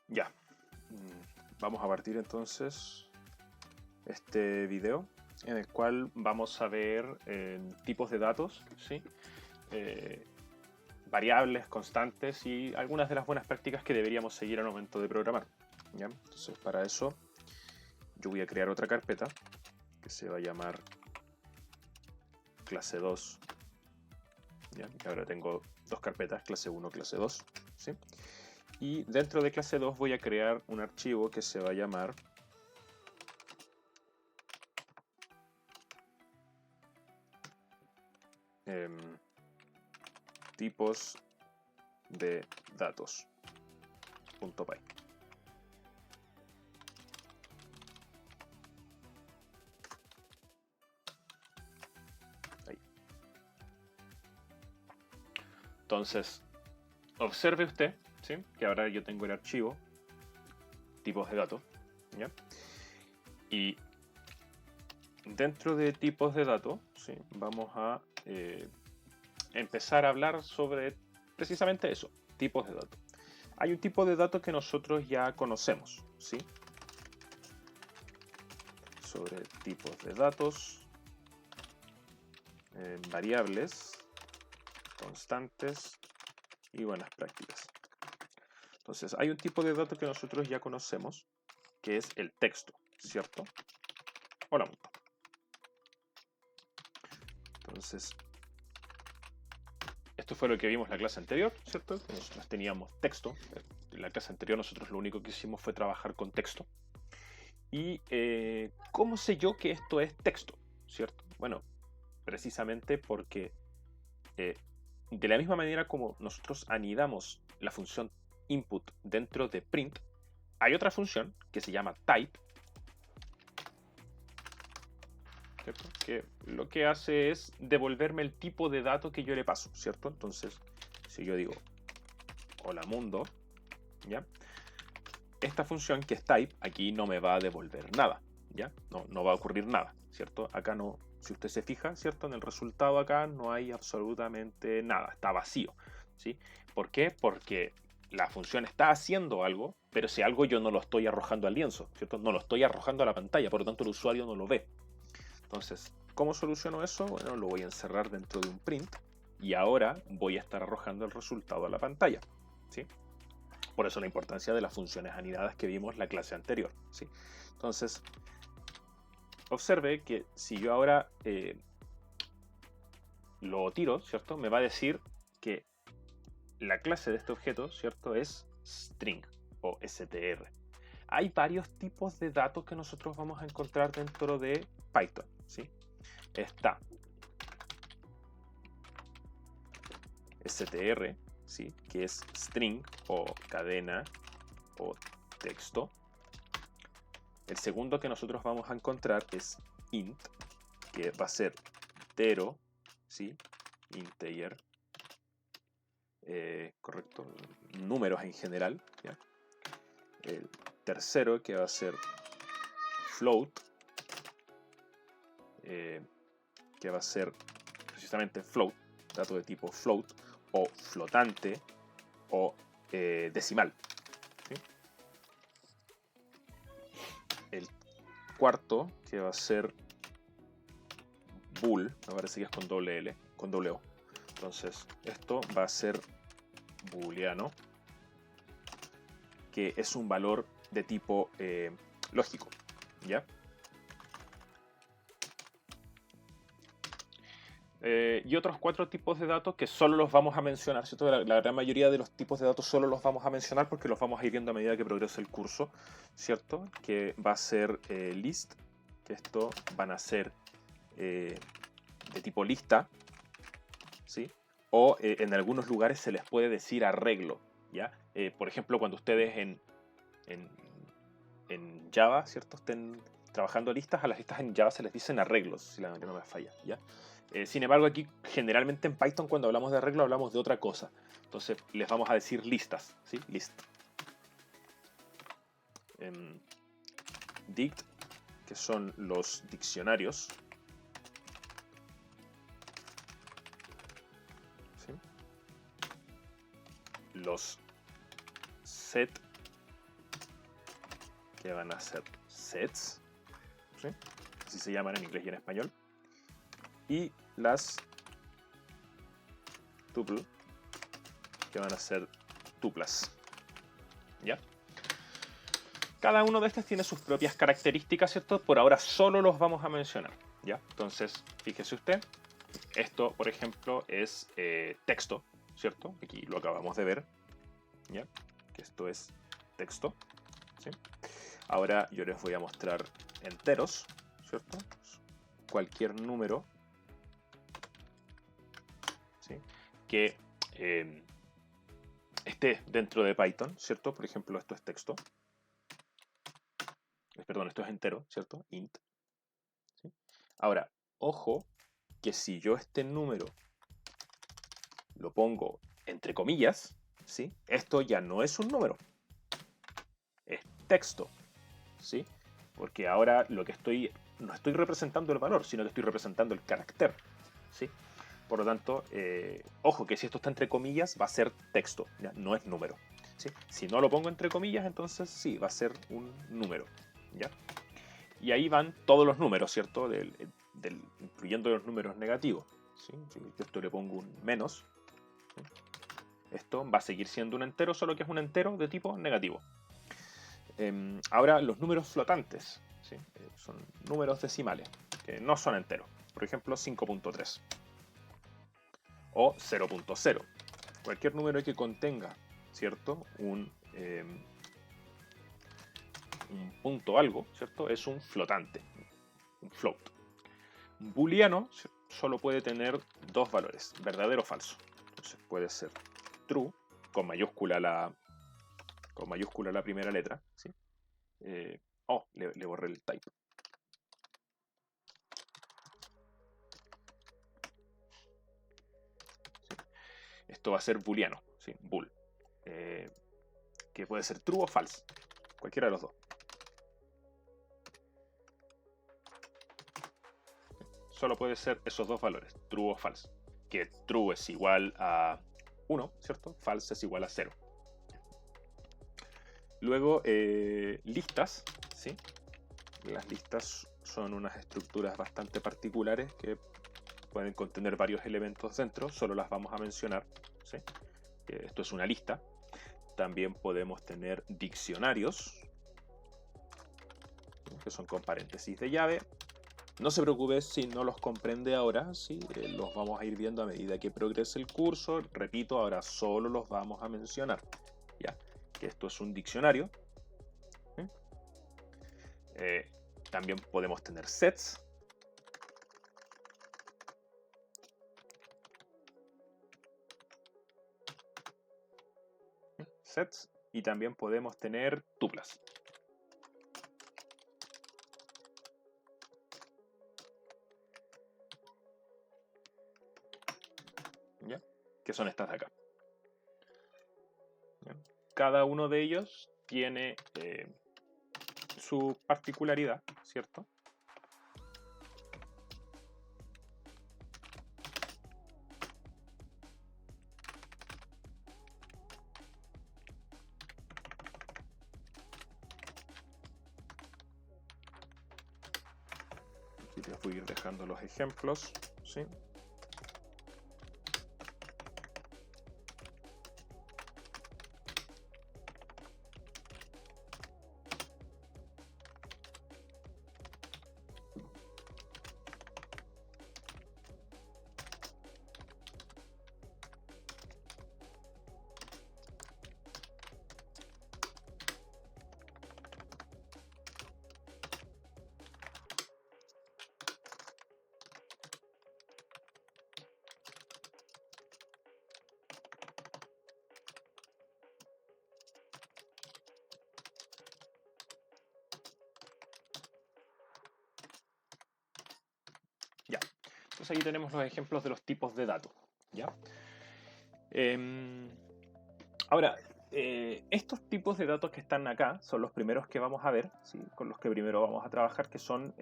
Ya. Vamos a partir entonces este video en el cual vamos a ver tipos de datos, ¿sí? Variables, constantes y algunas de las buenas prácticas que deberíamos seguir al momento de programar. ¿Ya? Entonces, para eso yo voy a crear otra carpeta que se va a llamar clase 2. ¿Ya? Y ahora tengo dos carpetas, clase 1, clase 2. ¿Sí? Y dentro de clase 2 voy a crear un archivo que se va a llamar tipos de datos.py. Ahí. Entonces, observe usted, ¿sí? Que ahora yo tengo el archivo tipos de datos, ¿ya? Y dentro de tipos de datos, ¿sí? Vamos a empezar a hablar sobre precisamente eso, tipos de datos. Hay un tipo de datos que nosotros ya conocemos, ¿sí? Sobre tipos de datos, variables, constantes y buenas prácticas. Entonces, hay un tipo de dato que nosotros ya conocemos, que es el texto, ¿cierto? Hola, mundo. Entonces, esto fue lo que vimos en la clase anterior, ¿cierto? Que nosotros teníamos texto. En la clase anterior nosotros lo único que hicimos fue trabajar con texto. ¿Y cómo sé yo que esto es texto? ¿Cierto? Bueno, precisamente porque de la misma manera como nosotros anidamos la función input dentro de print, hay otra función que se llama type, ¿cierto? Que lo que hace es devolverme el tipo de dato que yo le paso, ¿cierto? Entonces, si yo digo hola mundo, ¿ya? Esta función que es type aquí no me va a devolver nada, ¿ya? No va a ocurrir nada, ¿cierto? Acá no, si usted se fija, ¿cierto? En el resultado acá no hay absolutamente nada, está vacío, ¿sí? ¿Por qué? Porque la función está haciendo algo, pero ese algo yo no lo estoy arrojando al lienzo, ¿cierto? No lo estoy arrojando a la pantalla, por lo tanto el usuario no lo ve. Entonces, ¿cómo soluciono eso? Bueno, lo voy a encerrar dentro de un print y ahora voy a estar arrojando el resultado a la pantalla, ¿sí? Por eso la importancia de las funciones anidadas que vimos en la clase anterior, ¿sí? Entonces, observe que si yo ahora lo tiro, ¿cierto? Me va a decir que la clase de este objeto, ¿cierto? Es string o str. Hay varios tipos de datos que nosotros vamos a encontrar dentro de Python, ¿sí? Está str, ¿sí? Que es string o cadena o texto. El segundo que nosotros vamos a encontrar es int, que va a ser entero, ¿sí? Integer, correcto, números en general, ¿ya? El tercero que va a ser float, que va a ser precisamente float, dato de tipo float, o flotante, o decimal, ¿sí? El cuarto que va a ser bool, me parece que es con doble L, con doble O. Entonces, esto va a ser booleano, que es un valor de tipo lógico, ¿ya? Y otros cuatro tipos de datos que solo los vamos a mencionar, ¿cierto? La gran mayoría de los tipos de datos solo los vamos a mencionar porque los vamos a ir viendo a medida que progrese el curso, ¿cierto? Que va a ser list, que esto van a ser de tipo lista, ¿sí? O en algunos lugares se les puede decir arreglo, ¿ya? Por ejemplo, cuando ustedes en Java, ¿cierto? Estén trabajando listas, a las listas en Java se les dicen arreglos, si la memoria no me falla, ¿ya? Sin embargo, aquí generalmente en Python cuando hablamos de arreglo hablamos de otra cosa. Entonces les vamos a decir listas, ¿sí? List. Dict, que son los diccionarios, ¿sí? Los set, que van a ser sets, ¿sí? Así se llaman en inglés y en español, y las tuple, que van a ser tuplas, ¿ya? Cada uno de estos tiene sus propias características, ¿cierto? Por ahora solo los vamos a mencionar, ¿ya? Entonces, fíjese usted, esto, por ejemplo, es texto, ¿cierto? Aquí lo acabamos de ver, ¿ya? Que esto es texto, ¿sí? Ahora yo les voy a mostrar enteros, ¿cierto? Cualquier número, ¿sí? Que esté dentro de Python, ¿cierto? Por ejemplo, esto es texto. Perdón, esto es entero, ¿cierto? Int. ¿Sí? Ahora, ojo que si yo este número lo pongo entre comillas, ¿sí? Esto ya no es un número, es texto, ¿sí? Porque ahora lo que no estoy representando el valor, sino que estoy representando el carácter, ¿sí? Por lo tanto, ojo que si esto está entre comillas va a ser texto, ¿ya? No es número, ¿sí? Si no lo pongo entre comillas, entonces sí, va a ser un número, ¿ya? Y ahí van todos los números, ¿cierto? Incluyendo los números negativos, ¿sí? Si yo esto le pongo un menos, ¿sí? Esto va a seguir siendo un entero, solo que es un entero de tipo negativo. Ahora, los números flotantes, ¿sí? Son números decimales, que no son enteros. Por ejemplo, 5.3 o 0.0. Cualquier número que contenga, ¿cierto? Un punto algo, ¿cierto? Es un flotante, un float. Un booleano solo puede tener dos valores, verdadero o falso. Entonces puede ser true, con mayúscula la primera letra, ¿sí? Le borré el type. ¿Sí? Esto va a ser booleano, ¿sí? Bool. Que puede ser true o false, cualquiera de los dos. Solo puede ser esos dos valores, true o false. Que true es igual a 1, ¿cierto? False es igual a 0. Luego, listas, ¿sí? Las listas son unas estructuras bastante particulares que pueden contener varios elementos dentro, solo las vamos a mencionar, ¿sí? Esto es una lista. También podemos tener diccionarios, que son con paréntesis de llave. No se preocupe si no los comprende ahora, ¿sí? Los vamos a ir viendo a medida que progrese el curso. Repito, ahora solo los vamos a mencionar, ¿ya? Que esto es un diccionario. ¿Sí? También podemos tener sets. Sets. Y también podemos tener tuplas. ¿Ya? Que son estas de acá. ¿Ya? Cada uno de ellos tiene su particularidad, ¿cierto? Aquí les voy a ir dejando los ejemplos, ¿sí? Ya. Entonces ahí tenemos los ejemplos de los tipos de datos, ¿ya? Ahora, estos tipos de datos que están acá son los primeros que vamos a ver, ¿sí? Con los que primero vamos a trabajar, que son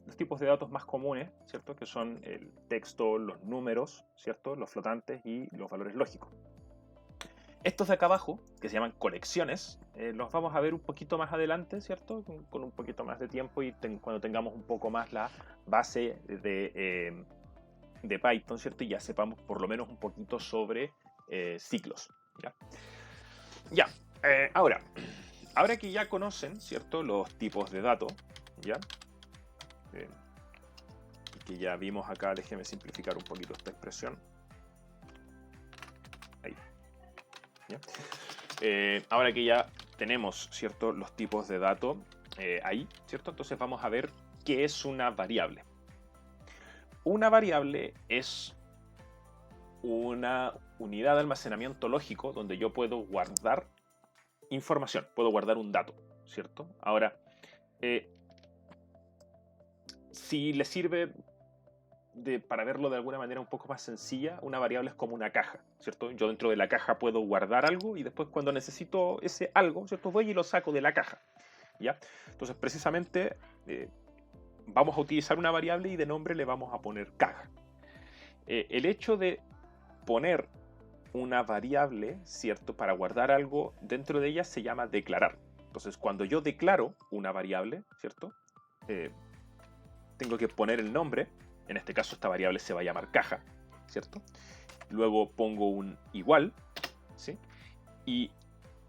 los tipos de datos más comunes, ¿cierto? Que son el texto, los números, ¿cierto? Los flotantes y los valores lógicos. Estos de acá abajo, que se llaman colecciones, los vamos a ver un poquito más adelante, ¿cierto? Con un poquito más de tiempo y cuando tengamos un poco más la base de Python, ¿cierto? Y ya sepamos por lo menos un poquito sobre ciclos, ¿ya? Ya, ahora que ya conocen, ¿cierto? Los tipos de datos, ¿ya? Que ya vimos acá, déjeme simplificar un poquito esta expresión. Ahí. ¿Ya? Ahora que ya tenemos, ¿cierto? Los tipos de datos ahí, ¿cierto? Entonces vamos a ver qué es una variable. Una variable es una unidad de almacenamiento lógico donde yo puedo guardar información, puedo guardar un dato, ¿cierto? Ahora, si le sirve para verlo de alguna manera un poco más sencilla, una variable es como una caja, ¿cierto? Yo dentro de la caja puedo guardar algo y después cuando necesito ese algo, ¿cierto? Voy y lo saco de la caja, ¿ya? Entonces, precisamente, vamos a utilizar una variable y de nombre le vamos a poner caja. El hecho de poner una variable, ¿cierto? Para guardar algo dentro de ella se llama declarar. Entonces, cuando yo declaro una variable, ¿cierto? Tengo que poner el nombre. En este caso, esta variable se va a llamar caja, ¿cierto? Luego pongo un igual, ¿sí? Y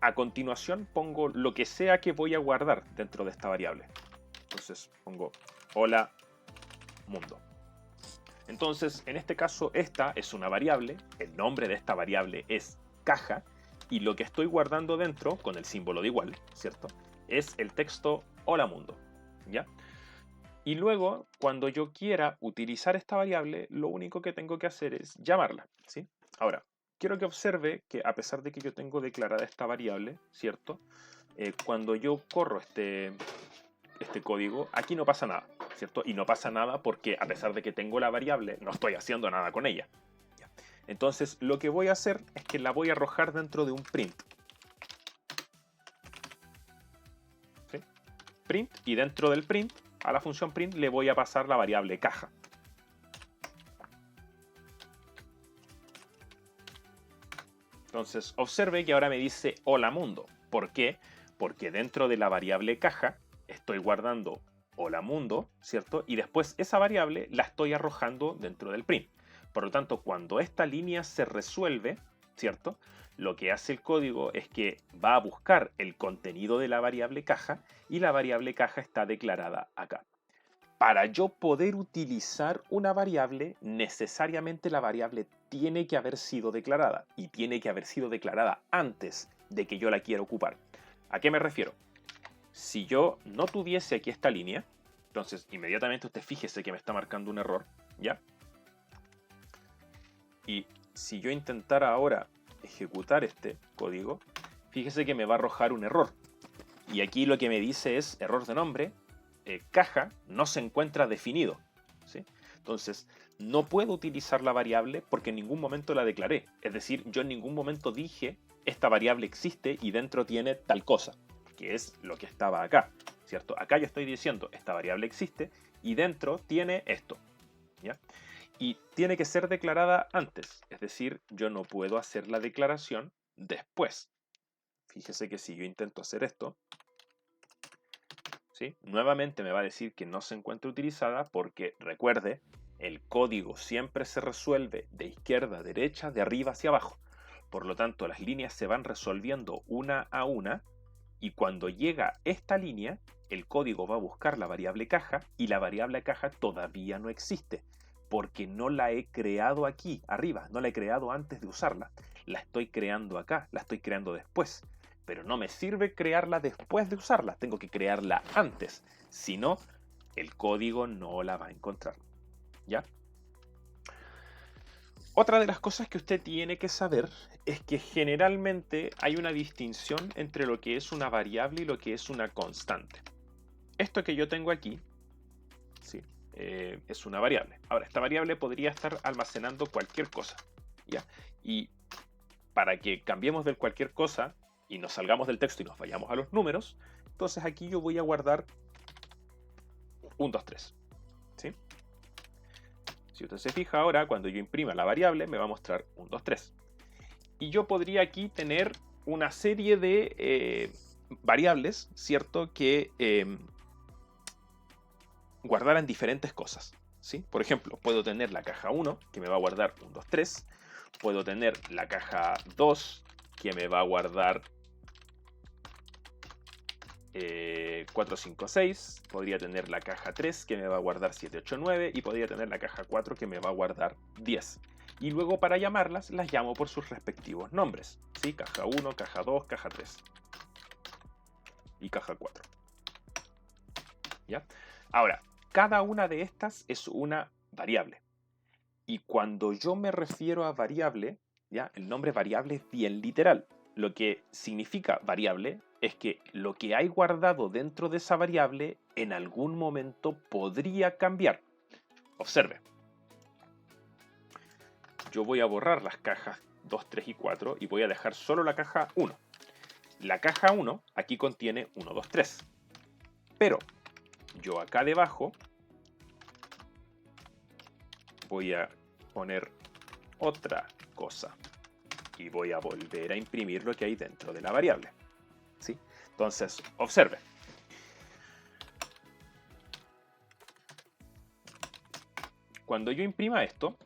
a continuación pongo lo que sea que voy a guardar dentro de esta variable. Entonces pongo hola mundo. Entonces, en este caso, esta es una variable, el nombre de esta variable es caja, y lo que estoy guardando dentro, con el símbolo de igual, ¿cierto? Es el texto hola mundo, ¿ya? Y luego, cuando yo quiera utilizar esta variable, lo único que tengo que hacer es llamarla, ¿sí? Ahora, quiero que observe que a pesar de que yo tengo declarada esta variable, ¿cierto? Cuando yo corro este código, aquí no pasa nada, ¿cierto? Y no pasa nada porque a pesar de que tengo la variable, no estoy haciendo nada con ella. Entonces, lo que voy a hacer es que la voy a arrojar dentro de un print. ¿Sí? Print, y dentro del print, a la función print le voy a pasar la variable caja. Entonces, observe que ahora me dice hola mundo. ¿Por qué? Porque dentro de la variable caja estoy guardando hola mundo, ¿cierto? Y después esa variable la estoy arrojando dentro del print. Por lo tanto, cuando esta línea se resuelve, ¿cierto? Lo que hace el código es que va a buscar el contenido de la variable caja y la variable caja está declarada acá. Para yo poder utilizar una variable, necesariamente la variable tiene que haber sido declarada y tiene que haber sido declarada antes de que yo la quiera ocupar. ¿A qué me refiero? Si yo no tuviese aquí esta línea, entonces inmediatamente usted fíjese que me está marcando un error, ¿ya? Y si yo intentara ahora ejecutar este código, fíjese que me va a arrojar un error. Y aquí lo que me dice es error de nombre, caja no se encuentra definido, ¿sí? Entonces, no puedo utilizar la variable porque en ningún momento la declaré. Es decir, yo en ningún momento dije esta variable existe y dentro tiene tal cosa, que es lo que estaba acá, ¿cierto? Acá yo estoy diciendo esta variable existe y dentro tiene esto, ¿ya? Y tiene que ser declarada antes, es decir, yo no puedo hacer la declaración después. Fíjese que si yo intento hacer esto, ¿sí? Nuevamente me va a decir que no se encuentra utilizada porque, recuerde, el código siempre se resuelve de izquierda a derecha, de arriba hacia abajo. Por lo tanto, las líneas se van resolviendo una a una y cuando llega esta línea, el código va a buscar la variable caja y la variable caja todavía no existe porque no la he creado aquí, arriba, no la he creado antes de usarla. La estoy creando acá, la estoy creando después. Pero no me sirve crearla después de usarla, tengo que crearla antes. Si no, el código no la va a encontrar. ¿Ya? Otra de las cosas que usted tiene que saber es que generalmente hay una distinción entre lo que es una variable y lo que es una constante. Esto que yo tengo aquí, ¿sí? Es una variable. Ahora, esta variable podría estar almacenando cualquier cosa, ¿ya? Y para que cambiemos del cualquier cosa y nos salgamos del texto y nos vayamos a los números, entonces aquí yo voy a guardar 1, 2, 3. ¿Sí? Si usted se fija ahora, cuando yo imprima la variable, me va a mostrar 1, 2, 3. Y yo podría aquí tener una serie de variables, ¿cierto? Que guardaran diferentes cosas, ¿sí? Por ejemplo, puedo tener la caja 1, que me va a guardar 1, 2, 3. Puedo tener la caja 2, que me va a guardar 4, 5, 6. Podría tener la caja 3, que me va a guardar 7, 8, 9. Y podría tener la caja 4, que me va a guardar 10. Y luego para llamarlas, las llamo por sus respectivos nombres, ¿sí? Caja 1, caja 2, caja 3 y caja 4. ¿Ya? Ahora, cada una de estas es una variable. Y cuando yo me refiero a variable, ¿ya? El nombre variable es bien literal. Lo que significa variable es que lo que hay guardado dentro de esa variable en algún momento podría cambiar. Observe. Yo voy a borrar las cajas 2, 3 y 4 y voy a dejar solo la caja 1. La caja 1 aquí contiene 1, 2, 3. Pero yo acá debajo voy a poner otra cosa y voy a volver a imprimir lo que hay dentro de la variable, ¿sí? Entonces, observe. Cuando yo imprima esto,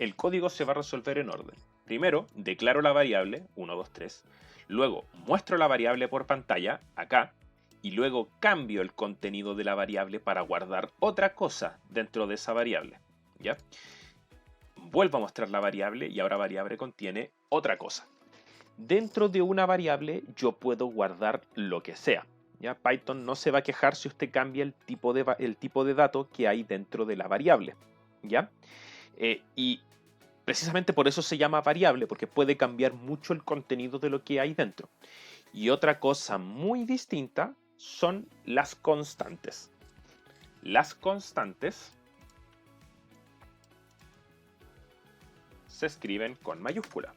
el código se va a resolver en orden. Primero, declaro la variable 1, 2, 3. Luego, muestro la variable por pantalla, acá. Y luego cambio el contenido de la variable para guardar otra cosa dentro de esa variable, ¿ya? Vuelvo a mostrar la variable y ahora variable contiene otra cosa. Dentro de una variable yo puedo guardar lo que sea. ¿Ya? Python no se va a quejar si usted cambia el tipo de dato que hay dentro de la variable. ¿Ya? Y precisamente por eso se llama variable, porque puede cambiar mucho el contenido de lo que hay dentro. Y otra cosa muy distinta son las constantes. Las constantes se escriben con mayúscula.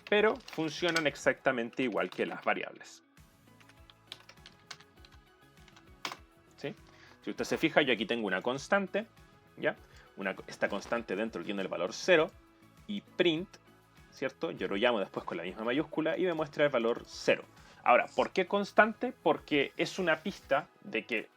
Pero funcionan exactamente igual que las variables. ¿Sí? Si usted se fija, yo aquí tengo una constante, ¿ya? Esta constante dentro tiene el valor 0 y print, ¿cierto? Yo lo llamo después con la misma mayúscula y me muestra el valor 0. Ahora, ¿por qué constante? Porque es una pista de que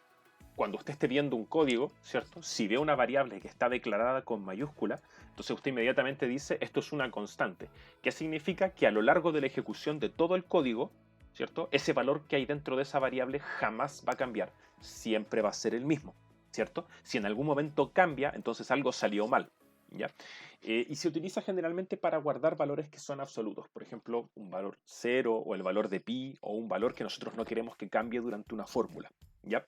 cuando usted esté viendo un código, ¿cierto? Si ve una variable que está declarada con mayúscula, entonces usted inmediatamente dice, esto es una constante. ¿Qué significa? Que a lo largo de la ejecución de todo el código, ¿cierto? Ese valor que hay dentro de esa variable jamás va a cambiar. Siempre va a ser el mismo, ¿cierto? Si en algún momento cambia, entonces algo salió mal, ¿ya? Y se utiliza generalmente para guardar valores que son absolutos. Por ejemplo, un valor 0 o el valor de pi o un valor que nosotros no queremos que cambie durante una fórmula, ¿ya?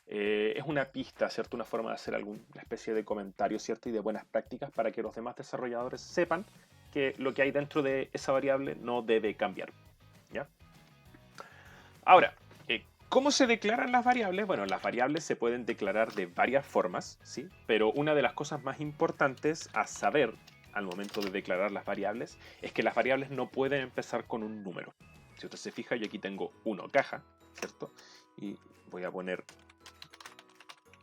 Es una pista, ¿cierto? Una forma de hacer alguna especie de comentario, ¿cierto? Y de buenas prácticas para que los demás desarrolladores sepan que lo que hay dentro de esa variable no debe cambiar, ¿ya? Ahora, ¿cómo se declaran las variables? Bueno, las variables se pueden declarar de varias formas, ¿sí? Pero una de las cosas más importantes a saber al momento de declarar las variables es que las variables no pueden empezar con un número. Si usted se fija, yo aquí tengo 1 caja, ¿cierto? Y voy a poner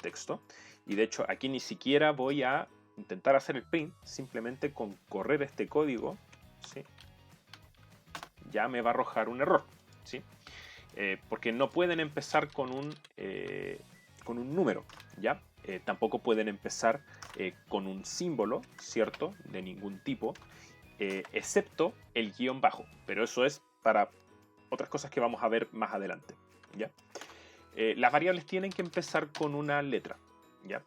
texto. Y de hecho aquí ni siquiera voy a intentar hacer el print, simplemente con correr este código, ¿sí? Ya me va a arrojar un error, ¿sí? Porque no pueden empezar con un número, ¿ya? Tampoco pueden empezar con un símbolo, ¿cierto? De ningún tipo, excepto el guión bajo, pero eso es para otras cosas que vamos a ver más adelante, ¿ya? Las variables tienen que empezar con una letra, ¿ya?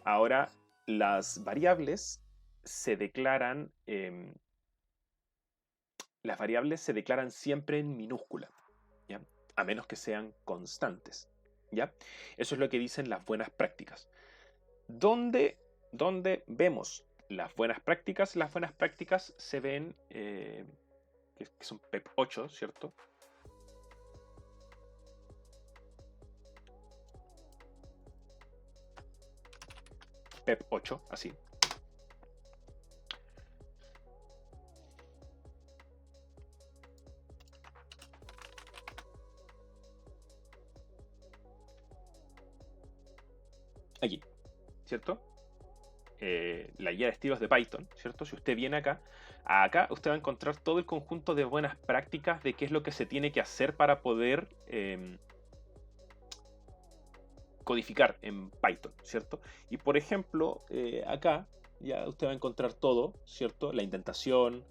Ahora, las variables se declaran, siempre en minúscula, ¿ya? A menos que sean constantes, ¿ya? Eso es lo que dicen las buenas prácticas. ¿Dónde vemos las buenas prácticas? Las buenas prácticas se ven, que son PEP 8, ¿cierto? PEP 8, así. Aquí. ¿cierto? La guía de estilos de Python, ¿cierto? Si usted viene acá usted va a encontrar todo el conjunto de buenas prácticas de qué es lo que se tiene que hacer para poder codificar en Python, ¿cierto? Y por ejemplo, acá ya usted va a encontrar todo, ¿cierto? La indentación,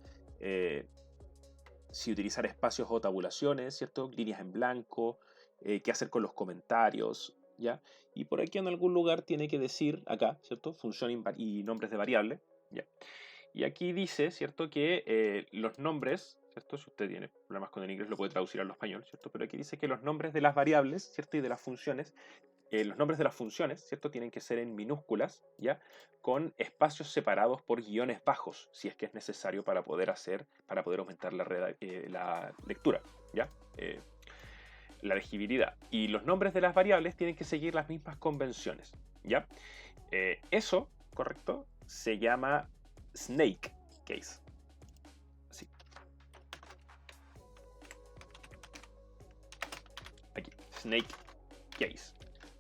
si utilizar espacios o tabulaciones, ¿cierto? Líneas en blanco, qué hacer con los comentarios, ¿ya? Y por aquí en algún lugar tiene que decir, acá, ¿cierto? Función y nombres de variable, ¿ya? Y aquí dice, ¿cierto? Que los nombres, ¿cierto? Si usted tiene problemas con el inglés lo puede traducir al español, ¿cierto? Pero aquí dice que los nombres de las variables, ¿cierto? Y de las funciones, los nombres de las funciones, ¿cierto? Tienen que ser en minúsculas, ¿ya? Con espacios separados por guiones bajos, si es que es necesario para poder aumentar la lectura, ¿ya? La legibilidad. Y los nombres de las variables tienen que seguir las mismas convenciones, ¿ya? Eso, correcto, se llama snake case. Así. Aquí, snake case.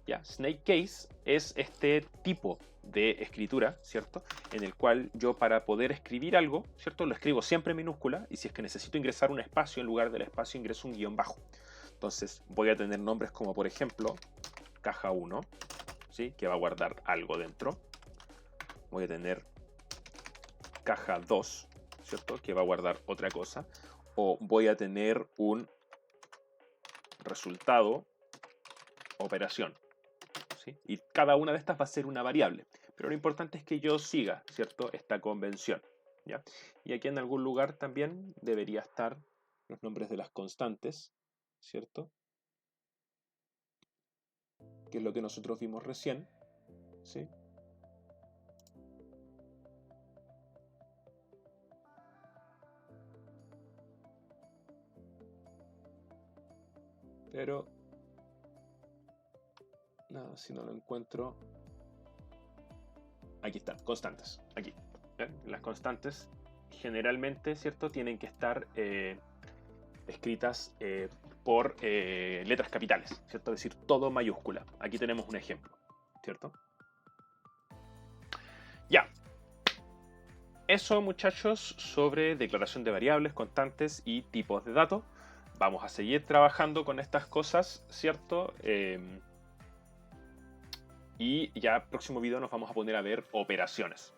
¿Ya? Snake case es este tipo de escritura, ¿cierto? En el cual yo para poder escribir algo, ¿cierto? Lo escribo siempre en minúscula y si es que necesito ingresar un espacio, en lugar del espacio ingreso un guión bajo. Entonces voy a tener nombres como por ejemplo caja 1, ¿sí? Que va a guardar algo dentro. Voy a tener caja 2, ¿cierto? Que va a guardar otra cosa. O voy a tener un resultado operación. ¿sí? Y cada una de estas va a ser una variable. Pero lo importante es que yo siga, ¿cierto? Esta convención. ¿ya? Y aquí en algún lugar también debería estar los nombres de las constantes, ¿cierto? Que es lo que nosotros vimos recién, ¿sí? Pero nada, si no lo encuentro. Aquí están, constantes. Aquí. Las constantes generalmente, ¿cierto? Tienen que estar escritas por letras capitales, ¿cierto? Es decir, todo mayúscula. Aquí tenemos un ejemplo, ¿cierto? Ya. Eso, muchachos, sobre declaración de variables, constantes y tipos de datos. Vamos a seguir trabajando con estas cosas, ¿cierto? Y ya próximo video nos vamos a poner a ver operaciones.